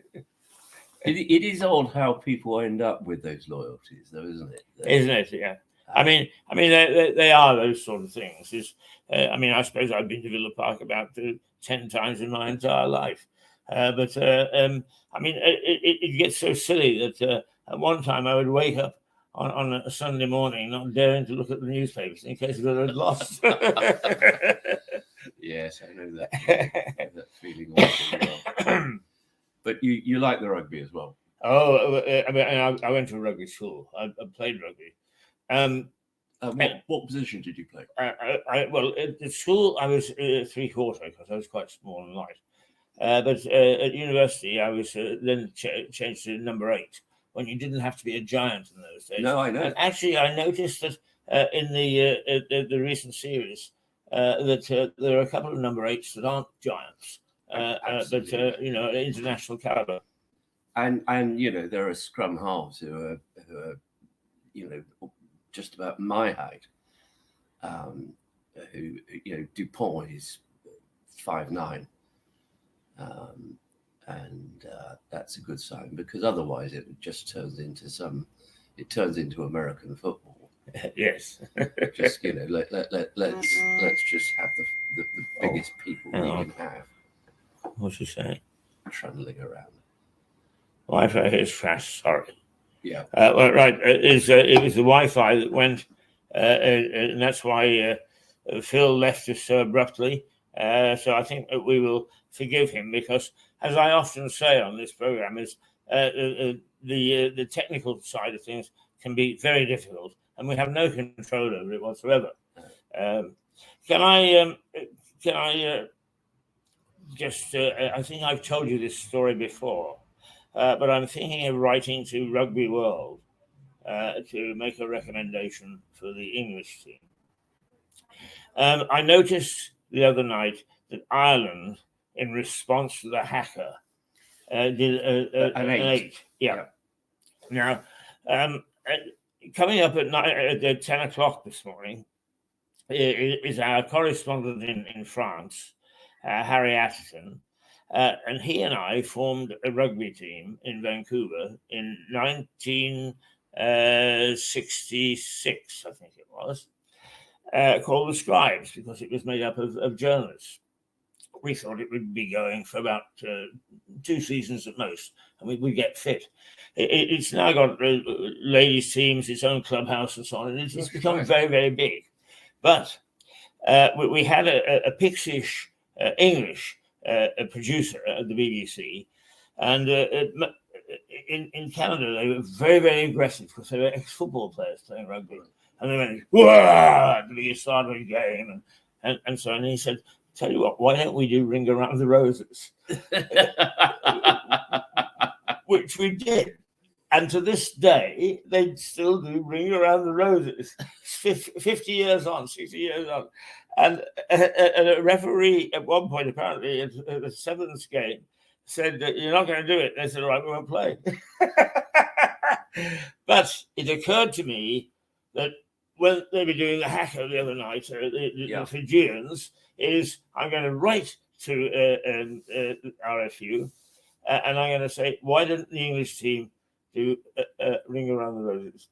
is odd how people end up with those loyalties, though, isn't it? Isn't it? Yeah. I mean, they are those sort of things. I suppose I've been to Villa Park about 10 times in my entire life. But it gets so silly that at one time I would wake up on a Sunday morning not daring to look at the newspapers in case I had lost. Yes, I know that feeling also well. But you like the rugby as well? Oh, I went to rugby school. I played rugby. What position did you play? Well, at school I was 3/4 because I was quite small and light. But at university I was then changed to number 8 when you didn't have to be a giant in those days. No, I know. And actually, I noticed that in the recent series that there are a couple of number 8s that aren't giants, but international caliber. And there are scrum halves who are just about my height. Who Dupont is 5'9", and that's a good sign, because otherwise it just turns into American football. Yes. Just let's just have the biggest people we can have. What's he saying? Trundling around. Wi-Fi is fast. Sorry. Yeah. Well, right. It was the Wi-Fi that went, and that's why Phil left us so abruptly. So I think that we will forgive him, because, as I often say on this program, is the technical side of things can be very difficult, and we have no control over it whatsoever. Can I just? I think I've told you this story before, but I'm thinking of writing to Rugby World to make a recommendation for the English team. I noticed the other night that Ireland, in response to the hacker, did an 8. Yeah. Now, coming up at 10 o'clock this morning is our correspondent in France, Harry Atherton. And he and I formed a rugby team in Vancouver in 1966, I think it was, called the Scribes, because it was made up of journalists. We thought it would be going for about 2 seasons at most, and we would get fit. It's now got ladies' teams, its own clubhouse, and so on, and it's become very, very big. But we had a Pixish English producer at the BBC, and in Canada they were very, very aggressive because they were ex-football players playing rugby, and they went "Whoa!" at the beginning of the game, and so on. And he said, "Tell you what, why don't we do Ring Around the Roses?" Which we did. And to this day, they still do Ring Around the Roses, 50 years on, 60 years on. And a referee at one point, apparently, at the 7th game, said that you're not going to do it. They said, all right, we won't play. But it occurd to me that when they were doing the haka the other night, the Fijians, is I'm going to write to RFU, and I'm going to say, why didn't the English team do Ring Around the Roses?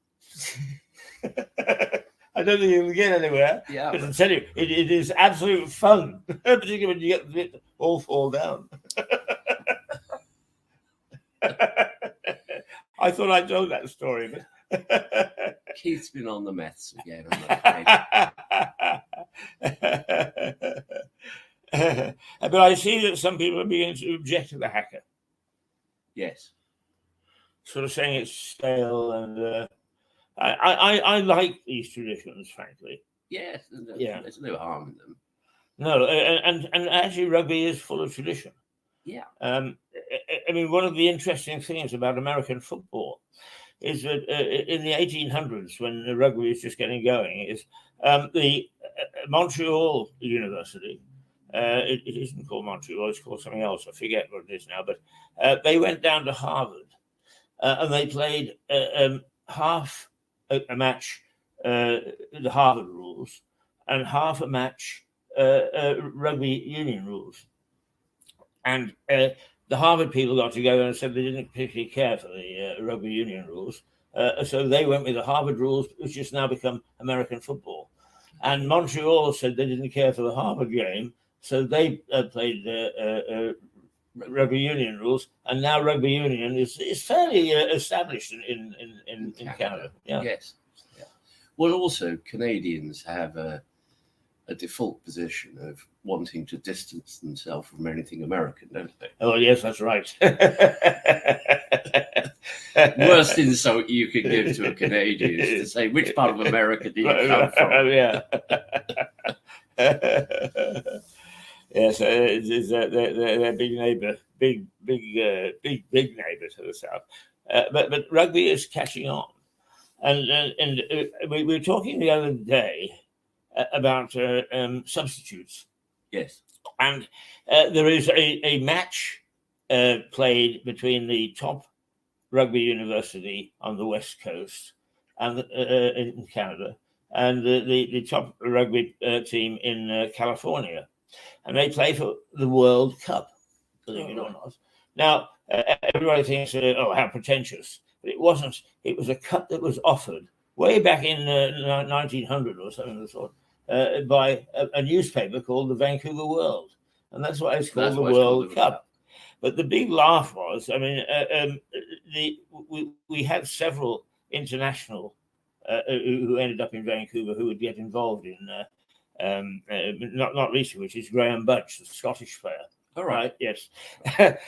I don't think you'll get anywhere. Yeah, but I tell you, it is absolute fun, particularly when you get it all fall down. I thought I told that story, but Keith's been on the meths again. But I see that some people are beginning to object to the haka. Yes. Sort of saying it's stale, and I like these traditions, frankly. Yes, there's no harm in them. No, and actually rugby is full of tradition. Yeah. I mean, one of the interesting things about American football is that in the 1800s, when the rugby was just getting going, is the Montreal University. It isn't called Montreal; it's called something else. I forget what it is now. But they went down to Harvard, and they played half a match, the Harvard rules, and half a match, rugby union rules. And the Harvard people got together and said they didn't particularly care for the rugby union rules. So they went with the Harvard rules, which has now become American football. And Montreal said they didn't care for the Harvard game, so they played rugby union rules. And now rugby union is fairly established in Canada. Yeah. Yes. Yeah. Well, also, Canadians have a default position of wanting to distance themselves from anything American, don't they? Oh, yes, that's right. Worst insult you could give to a Canadian is to say, which part of America do you come from? Yeah. Yes, they're big neighbour, big neighbour to the south. But rugby is catching on. And we were talking the other day about substitutes. Yes. And there is a match played between the top rugby university on the West Coast and in Canada and the top rugby team in California. And they play for the World Cup, believe it or not. Now, everybody thinks, how pretentious. But it wasn't. It was a cup that was offered way back in 1900 or something of the sort. By a newspaper called the Vancouver World, and that's why it's called the World Cup. But the big laugh was, I mean, we had several international who ended up in Vancouver who would get involved in not least of which is Graham Budge, the Scottish player. All right, yes, but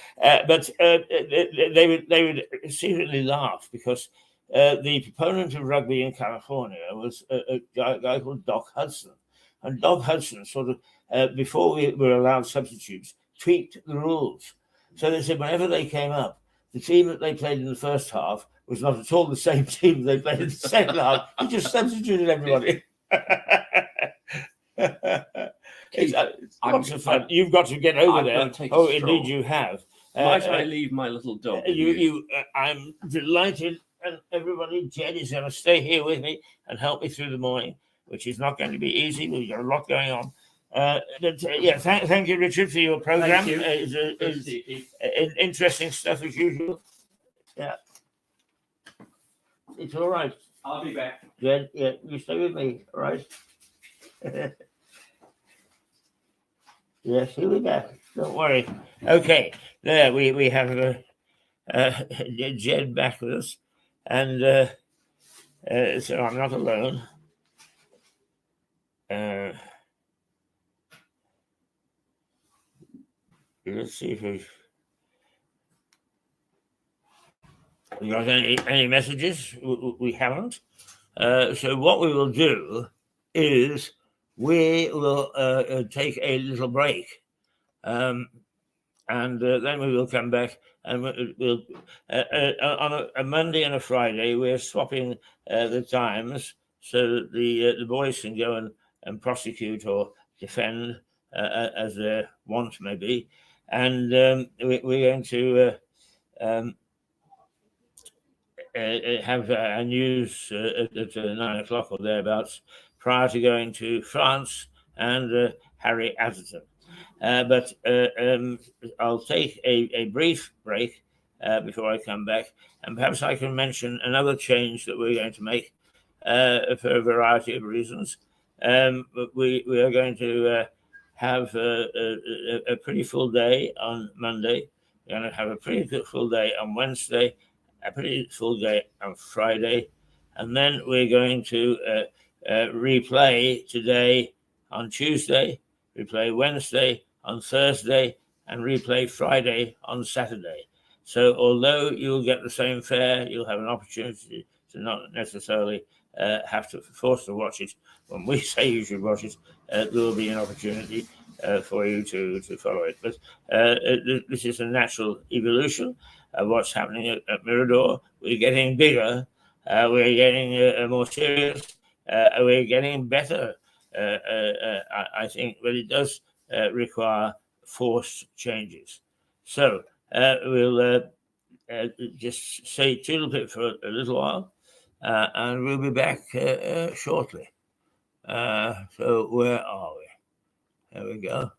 they would secretly laugh because. The proponent of rugby in California was a guy called Doc Hudson. And Doc Hudson sort of, before we were allowed substitutes, tweaked the rules. So they said whenever they came up, the team that they played in the first half was not at all the same team they played in the second half. He just substituted everybody. It's lots of fun. You've got to get over there. Oh, indeed you have. Might I leave my little dog? I'm delighted and everybody. Jed is going to stay here with me and help me through the morning, which is not going to be easy. We've got a lot going on. Thank you, Richard, for your program. Thank you. It's interesting stuff as usual. Yeah, it's all right. I'll be back. Jed, yeah, you stay with me, all right? Yes, he'll be back. Don't worry. Okay, there we have Jed back with us, and so I'm not alone. Let's see if we got any messages. We haven't. So what we will do is we will take a little break, and then we will come back. And we'll on a Monday and a Friday, we're swapping the times so that the boys can go and prosecute or defend as their want may be. And we're going to have our news at 9 o'clock or thereabouts prior to going to France and Harry Atherton. But I'll take a brief break before I come back, and perhaps I can mention another change that we're going to make for a variety of reasons. We are going to have a pretty full day on Monday. We're going to have a pretty full day on Wednesday, a pretty full day on Friday, and then we're going to replay today on Tuesday, replay Wednesday on Thursday, and replay Friday on Saturday. So although you'll get the same fare, you'll have an opportunity to not necessarily have to force to watch it. When we say you should watch it, there will be an opportunity for you to follow it. But this is a natural evolution of what's happening at Mirador. We're getting bigger. We're getting more serious. We're getting better. I think, but it does require forced changes. So we'll just say toodle-pip for a little while, and we'll be back shortly. So where are we? There we go.